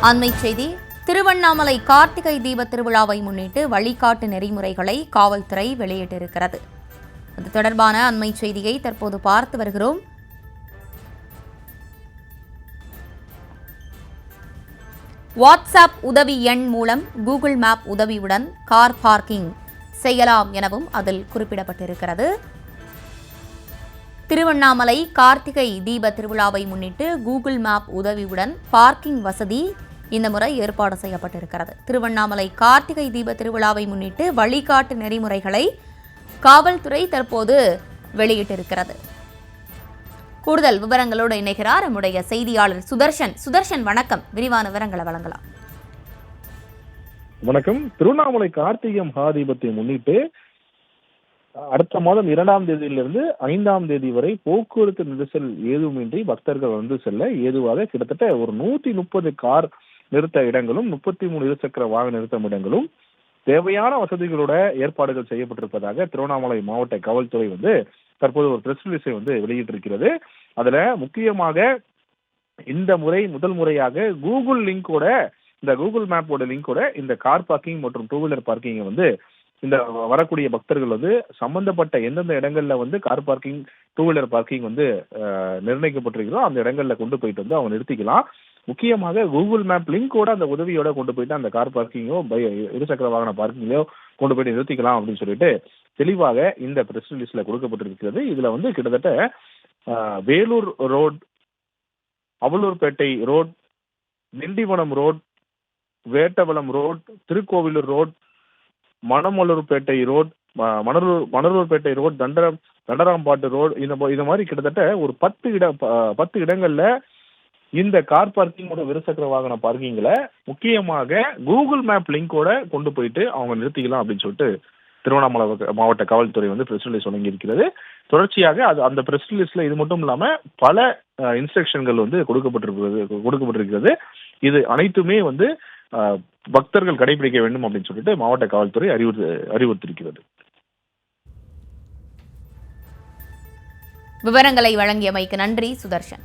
அண்மைச் செய்தி. திருவண்ணாமலை கார்த்திகை தீப திருவிழாவை முன்னிட்டு வழிகாட்டு நெறிமுறைகளை காவல்துறை வெளியிட்டிருக்கிறது. அது தொடர்பான அண்மைச் செய்தியை தற்போது பார்த்து வருகிறோம். வாட்ஸ்அப் உதவி எண் மூலம் கூகுள் மேப் உதவியுடன் கார் பார்க்கிங் செய்யலாம் எனவும் அதில் குறிப்பிடப்பட்டிருக்கிறது. திருவண்ணாமலை கார்த்திகை தீப திருவிழாவை முன்னிட்டு கூகுள் மேப் உதவியுடன் பார்க்கிங் வசதி இந்த முறை ஏற்பாடு செய்யப்பட்டிருக்கிறது. திருவண்ணாமலை கார்த்திகை தீப திருவிழாவை முன்னிட்டு வழிகாட்டு நெறிமுறைகளை காவல்துறை தற்போது வெளியிட்டிருக்கிறது. கூடுதல் விவரங்களோடு இணைகிறார் நம்முடைய செய்தியாளர் சுதர்ஷன். சுதர்ஷன், வணக்கம். விரிவான விவரங்களை வழங்கலாம். வணக்கம். திருவண்ணாமலை கார்த்திகை மகாதீபத்தை முன்னிட்டு அடுத்த மாதம் 2ஆம் தேதியிலிருந்து 5ஆம் தேதி வரை போக்குவரத்து நெரிசல் ஏதுமின்றி பக்தர்கள் வந்து செல்ல ஏதுவாக கிட்டத்தட்ட ஒரு 130 கார் நிறுத்த இடங்களும் 33 இருசக்கர வாகன நிறுத்தும் இடங்களும் தேவையான வசதிகளோட ஏற்பாடுகள் செய்யப்பட்டிருப்பதாக திருவண்ணாமலை மாவட்ட காவல்துறை வந்து தற்போது ஒரு பிரஸ் ரிலீஸை வந்து வெளியிட்டிருக்கிறது. அதுல முக்கியமாக இந்த முறை முதல் முறையாக கூகுள் லிங்கோட, இந்த கூகுள் மேப்போட லிங்கோட இந்த கார் பார்க்கிங் மற்றும் டூ வீலர் பார்க்கிங்கை வந்து இந்த வரக்கூடிய பக்தர்கள் வந்து சம்பந்தப்பட்ட எந்தெந்த இடங்கள்ல வந்து car parking two wheeler parking வந்து நிர்ணயிக்கப்பட்டிருக்கிறதோ அந்த இடங்கள்ல கொண்டு போயிட்டு வந்து அவங்க நிறுத்திக்கலாம். முக்கியமாக கூகுள் மேப் லிங்கோட அந்த உதவியோட கொண்டு போயிட்டு அந்த கார் பார்க்கிங்கோ இருசக்கர வாகன பார்க்கிங்கோ கொண்டு போயிட்டு நிறுத்திக்கலாம் அப்படின்னு சொல்லிட்டு தெளிவாக இந்த பிரஸ் ரிலீஸ்ல கொடுக்கப்பட்டிருக்கிறது. இதுல வந்து கிட்டத்தட்ட Vellore road, Avalurpet road, Tindivanam road, Vettavalam road, Tirukoilur road, Manamalurpet road, Manalurpet road, Thandarampattu road, இந்த மாதிரி கிட்டத்தட்ட ஒரு 10 இடங்கள்ல இந்த கார் பார்க்கிங்கோட இருசக்கர வாகன பார்க்கிங்ல முக்கியமாக கூகுள் மேப் லிங்கோட கொண்டு போயிட்டு அவங்க நிறுத்திக்கலாம் அப்படின்னு சொல்லிட்டு திருவண்ணாமலை மாவட்ட காவல்துறை வந்து பிரஸ் ரிலீஸ் வழங்கி இருக்கிறது. தொடர்ச்சியாக அந்த பிரஸ் ரிலீஸ்ல இது மட்டும் இல்லாம பல இன்ஸ்ட்ரக்ஷன்கள் வந்து கொடுக்கப்பட்டிருக்கிறது. இது அனைத்துமே வந்து பக்தர்கள் கடைபிடிக்க வேண்டும் அப்படின்னு சொல்லிட்டு மாவட்ட காவல்துறை அறிவுறுத்திருக்கிறது. விவரங்களை வழங்கியமைக்கு நன்றி சுதர்ஷன்.